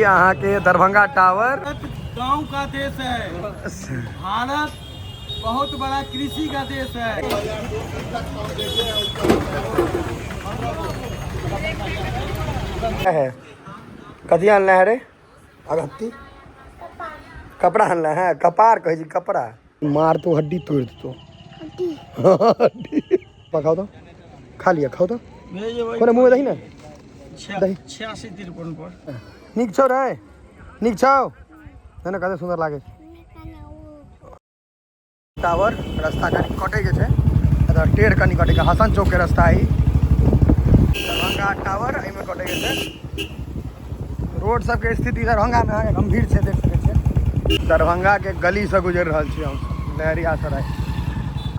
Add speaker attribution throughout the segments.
Speaker 1: यहाँ के दरभंगा टावर
Speaker 2: गांव का देश है। भारत बहुत बड़ा कृषि का देश
Speaker 1: है। कथी आनना है रे? अगत्ती कपड़ा आनना है। कपार कहे जी कपड़ा मार तो हड्डी तोड़ दो। हड्डी पकाओ तो खा लिया खाओ तो कोने मुंह में दही ना दही
Speaker 2: 86 तिरपन पर
Speaker 1: निक छौ रे निक छौ ना कते सुंदर लागे टावर रास्ता कनी कटे के छै टेढ़ कनी कटे के हसन चौक के रास्ता है दरभंगा टावर एमे कटे के छै। रोड सब के स्थिति दरभंगा में अहाँ गंभीर छै देख सकै छियै। दरभंगा के गली से गुजर रहल छी हम लहरियासराय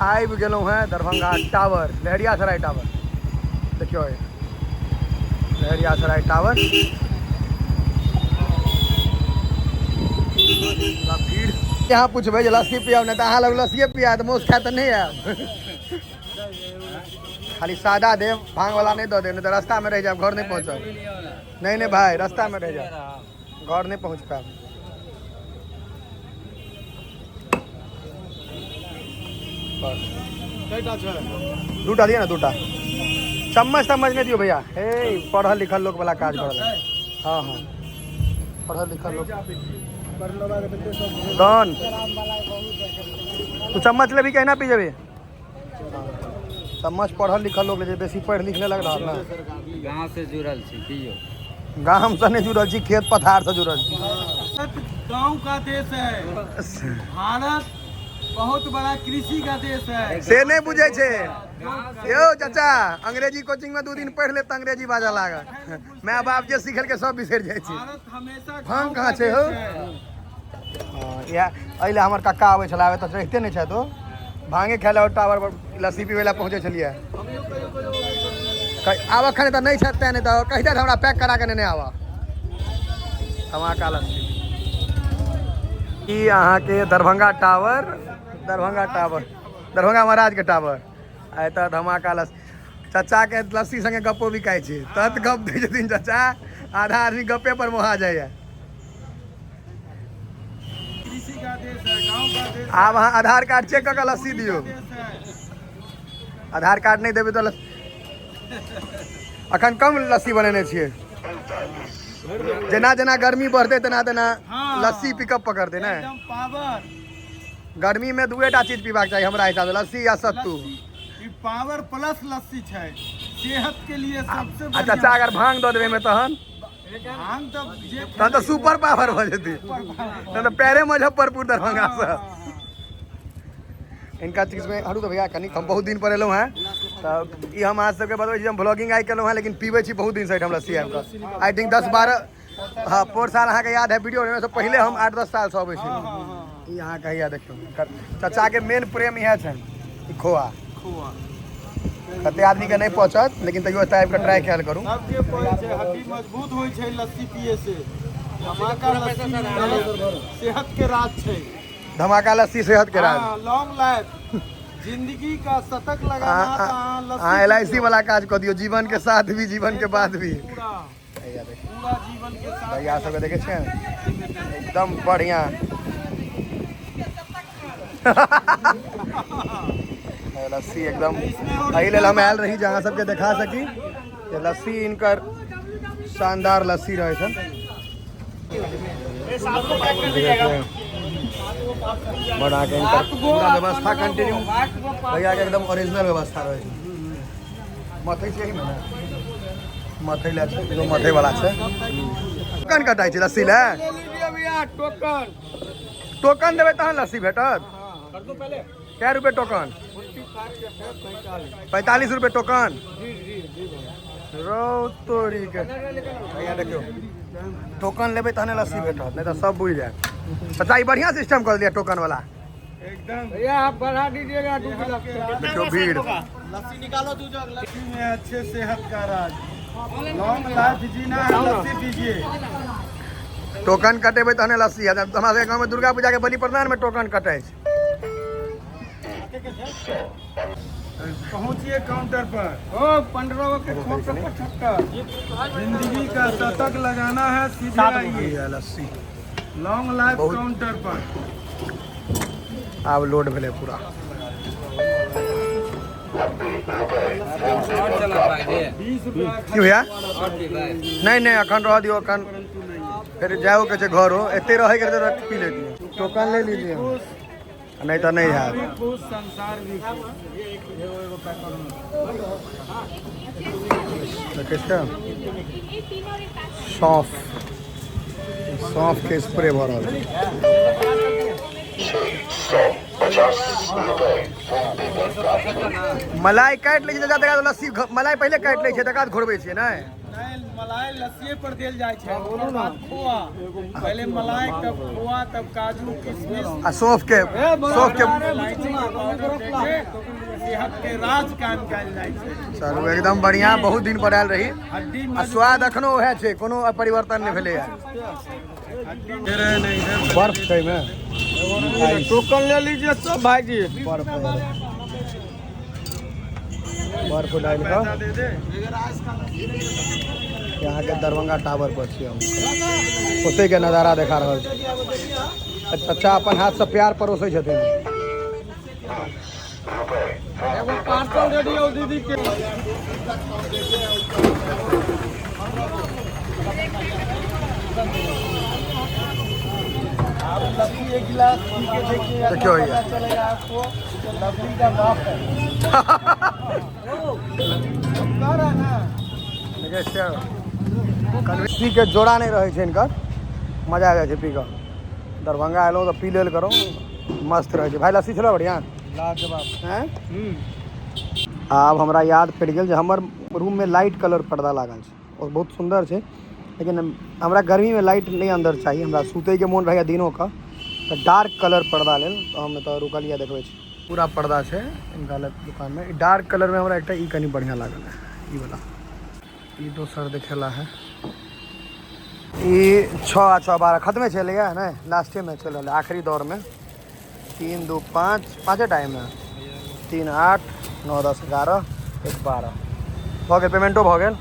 Speaker 1: आबि गेलहुँ हैं दरभंगा टावर लहरियासराय टावर देखियो लहरियासराय टावर भीड़ यहाँ पूछबे जे लस्सी पियाब नहीं तो अहाँ लोग लस्सिए पिया तो मोस खाए तो नहीं आयब खाली सादा देव भांग वाला नहीं दो दे नहीं तो रास्ता में रह जाए घर नहीं पहुँचब नहीं भाई रास्ता में रह जाए घर नहीं पहुँच पाए। दूटा दिया ना दूटा चम्मच नहीं दियो भैया हे पढ़ल लिखल लोग वाला काज कर। हाँ हाँ पढ़ल लिखल लोग कौन तू चम्मच ले भी कहना पी जेबे चम्मच पढ़ल लिखल लोग ले बेसी पढ़ लिखने लग रहा ना
Speaker 2: गांव से जुड़ल छी पियो
Speaker 1: गांव से नहीं जुड़ल छी खेत पथार से जुड़ल छी।
Speaker 2: गांव का देश है। भारत बहुत बड़ा कृषि का देश है।
Speaker 1: से नहीं बुझे छे यो चाचा अंग्रेजी कोचिंग में 2 दिन पढ़ ले तो अंग्रेजी बाजा लागा मैं बाप जे सिखल के सब बिसर जाय छी।
Speaker 2: भारत हमेशा
Speaker 1: भांग कहाँ छे हो या अइले हमर काका आवे छला आवे तो रहते नहीं छे तो भांगे खेला टावर पर लस्सी पीवे ला पहुंचे छलिए आवा खने तो नहीं छते नहीं तो कह दे हमरा पैक करा के नहीं आवा धमाका लस्सी ई अहाँ के दरभंगा महाराज के टावर आय तो धमाका लस्सी चाचा के लस्सी संगे गप्पो बिकाय छे तत गप दे छथिन चाचा आधा आदमी गप्पे पर मोहा जाइए।
Speaker 2: कृषि का देश है। गांव का देश
Speaker 1: आब अहाँ आधार कार्ड चेक करके लस्सी दियो आधार कार्ड नहीं देबे तो अखन कम लस्सी बनेने छियै जना जना गर्मी बढ़ते तना तना लस्सी पिकअप पकड़ते ना
Speaker 2: एकदम पावर
Speaker 1: गर्मी में 2टा चीज पीबाक चाहिए हमरा हिसाब से लस्सी या सत्तू
Speaker 2: पावर प्लस लस्सी है सेहत के लिए सबसे बढ़िया।
Speaker 1: अच्छा अगर भांग दो देवे में तहन तो सुपर पावर हो जती तो पैरे मुजफ्फरपुर दरभंगा से इनका चीज में हरू तो भैया कनी हम बहुत दिन पर एलहुँ हैं तो ये हम आज सबके बतबै छी हम ब्लॉगिंग आई केलहुँ हैं लेकिन पीबै छी बहुत दिन से हम लस्सी आई थिंक 10-12 हाँ 4 साल अहाँ के याद है वीडियो में से पहले हम 8-10 साल से अबै छी यहाँ कहिया देखियो चाचा के मेन प्रेम इएह छनि खोआ कते आदमी के नहीं पहुँचत लेकिन तैयो टाइप का ट्राई कैल करूँ
Speaker 2: हड्डी मजबूत होइ छै लस्सी पिए से धमाका लस्सी सेहत के राज छै
Speaker 1: धमाका लस्सी सेहत के राज
Speaker 2: लॉन्ग लाइफ जिंदगी का शतक लगाना
Speaker 1: हाँ LIC वाला काज कर दियो जीवन के साथ भी जीवन के बाद भी
Speaker 2: पूरा जीवन के साथ
Speaker 1: भैया सबके देखे छियै एकदम बढ़िया लस्सी एकदम एहि लेल हम आयल रही जहाँ सबके देखा सकी कि लस्सी इनकर शानदार लस्सी रहे छन बना के इनकर पूरा व्यवस्था कंटिन्यू भैया के एकदम ओरिजिनल व्यवस्था रहे छै मथै छै मथै ला छै एगो मथै वाला छै टोकन कटाइ छै लस्सी ला टोकन देबै तहन लस्सी भेटत कै रुपए टोकन 45 रुपए टोकन रो तोरी के यहाँ देखियो टोकन लेबै तहने लस्सी भेटत नहीं तो सब बुझ जाए अच्छा ये बढ़िया सिस्टम कर दिया टोकन वाला
Speaker 2: एकदम भैया आप बढ़ा दीजिएगा 2 गिलास
Speaker 1: देखियो भीड़
Speaker 2: लस्सी निकालो 2 जग लस्सी में अच्छे सेहत का राज लॉन्ग लाइफ जीना है लस्सी पीजिए
Speaker 1: टोकन कटेबै तहने लस्सी है हमारे गाँव में दुर्गा पूजा के बलि प्रदान में टोकन कटे
Speaker 2: पहुंचिए काउंटर पर। ओ 15 के 75 जिंदगी का शतक लगाना है, सीधे आइए
Speaker 1: लस्सी
Speaker 2: लॉन्ग लाइफ काउंटर पर।
Speaker 1: अब लोड भेले पूरा।
Speaker 2: 20 रुपया
Speaker 1: की भैया नहीं नहीं अखन रह दियो, अखन फिर जाओ के घर हो एते रहे के रख पी लेती टोकन ले लीजिए, नहीं तो नहीं है।
Speaker 2: खुश संसार भी
Speaker 1: सौंफ सौंफ के स्प्रे भरल। मलाई काट लै छै तकर बाद लस्सी मलाई पहले काट लै छै तकर बाद घोरबै छियै ने।
Speaker 2: नहीं मलाई लस्सी पर देल जाय छै, बोलो ना खोआ पहले मलाई तब खोआ तब काजू किशमिश
Speaker 1: आ सौंफ के
Speaker 2: इलायची का पाउडर देके सेहत के राज काम कयल जाय छै।
Speaker 1: चलू एकदम बढ़िया, बहुत दिन पर आयल रही
Speaker 2: हड्डी
Speaker 1: आ स्वाद अखनो वएह छै, कोनो परिवर्तन नहीं भेलै है। बर्फ छै में
Speaker 2: टोकन ले लीजिए सब भाईजी।
Speaker 1: बर्फ डाल
Speaker 2: पैसा दे दे।
Speaker 1: यहाँ के दरभंगा टावर पर छी हम, ओते के नजारा देखा रहल छी। चाचा अपन हाथ से प्यार परोसे छथिन।
Speaker 2: एगो पार्सल दे दियो दीदी के। आप लस्सी एक गिलास पी के देखिए,
Speaker 1: देखियो भैया।
Speaker 2: पता चलेगा आपको लस्सी का बाप है। कह रहा है ना
Speaker 1: पी के जोड़ा नहीं रहे इनकर, मजा आ जाए पी कर। दरभंगा आलो तो पी लेल करो, मस्त रहे। भाई लस्सी छलो बढ़िया
Speaker 2: लाजवाब
Speaker 1: हैं। आब हमरा याद पड़ गया जे हमर रूम में लाइट कलर पर्दा लागल छै और बहुत सुंदर छै, लेकिन हमरा गर्मी में लाइट नहीं अंदर चाहिए। हमरा सुते के मोन रहे दिनों का तो डार्क कलर पर्दा लेल तो हम तो रुकलिया देखबे छी। पूरा पर्दा छै इनका दुकान में। डार्क कलर में हमरा एकटा ई कनी बढ़िया लागल है, ई वाला ई दोसर देखेला है। ये 6 6 12 खत्मे चल गया है ना, लास्टे में चल रहा है आखिरी दौर में। 3 2 5 पाँचे टाइम है 3 8 9 10 11 1 12 भऽ गेल, पेमेंटो भऽ गेल।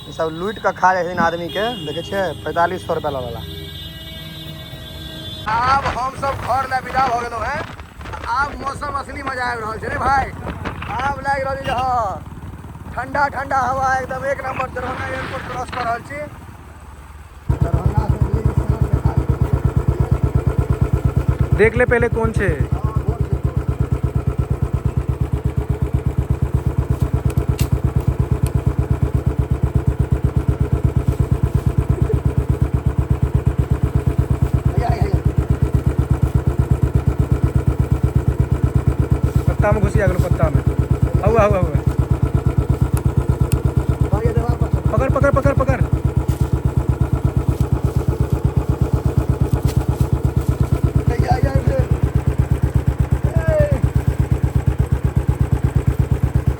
Speaker 1: ये सब लूट के खा जाए आदमी के, देखे छे 4500 रुपया लगला। अब हम सब घर ला विदा हो गेलो हैं। अब मौसम असली मजा आबि रहल छै रे भाई। अब लागि रहल छै हाँ ठंडा ठंडा हवा एकदम एक नंबर। दरभंगा एयरपोर्ट क्रॉस कर रहल छी। दरभंगा से
Speaker 2: देख ले पहले कौन छे। पत्ता में घुसिया गेलो, पत्ता में हुआ हुआ हुआ। पकड़ पकड़ पकड़ पकड़।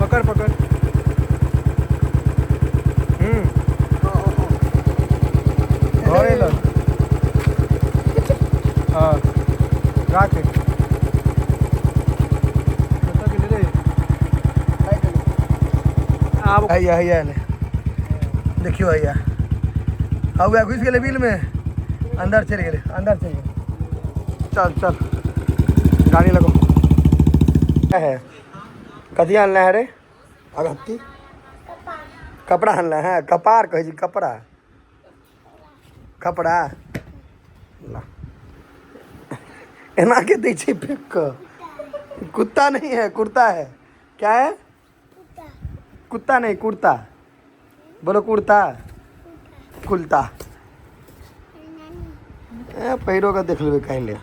Speaker 2: पकड़ पकड़। घरे लग हाँ राख।
Speaker 1: हैया देखियो हैया हुआ घुस गए बिल में, अंदर चल गए अंदर चल गए। चल चल गाड़ी लगो। क्या है कथी आनना है रे अगत्ती? कपड़ा आनना है, कपार कहे छी कपड़ा कपड़ा ला एना के दै छै फेंक के। कुत्ता नहीं है कुर्ता है। क्या है? कुत्ता नहीं कुर्ता। बोलो कुर्ता कुलता। पैरों का देख लेबे कहीं ले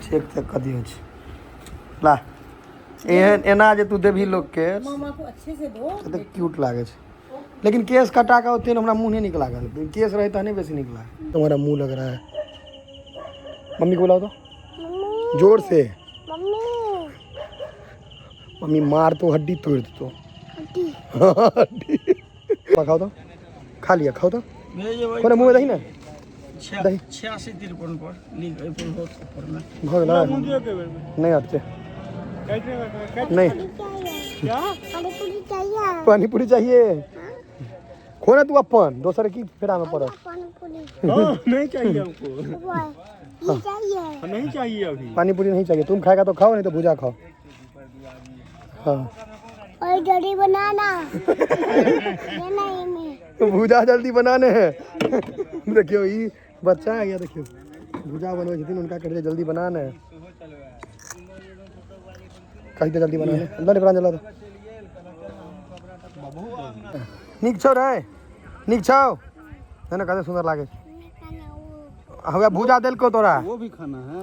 Speaker 1: चेक चेक कर दियो छै। ला एना जे तू देबही लोग के
Speaker 3: मामा को अच्छे से दो।
Speaker 1: तो क्यूट लागे छै, लेकिन केस कटा के ओते हमरा मुंह नहीं निक लागल। केस रहे तो नहीं बेसी निक लागे। तुम्हारा मुंह लग रहा है। मम्मी को बुलाओ तो जोर से। मम्मी मार तो हड्डी तोड़ दे तो। हड्डी खाओ तो, खा लिया खाओ तो। मुँह में दही ना दही
Speaker 2: 86-53 पर लिख ऊपर में
Speaker 1: हो गया नहीं हटते नहीं
Speaker 2: क्या
Speaker 1: पानी पूरी चाहिए खोना तू अपन दोसर की फेरा में पड़ो
Speaker 2: नहीं चाहिए हमको नहीं चाहिए अभी
Speaker 1: पानी पूरी नहीं चाहिए तुम खाएगा तो खाओ नहीं तो भुजा खाओ हाँ
Speaker 3: और जल्दी बनाना ये नहीं में
Speaker 1: तो भुजा जल्दी बनाने हैं देखियो ये बच्चा है ये देखियो भुजा बनवे छथिन उनका कहते जल्दी बनाने है कहते जल्दी बनाने अंदर निकल जला दो निक छौ रे निक छौ है ना कहते सुंदर लागे हवे भुजा देल को तोरा
Speaker 2: वो भी खाना है।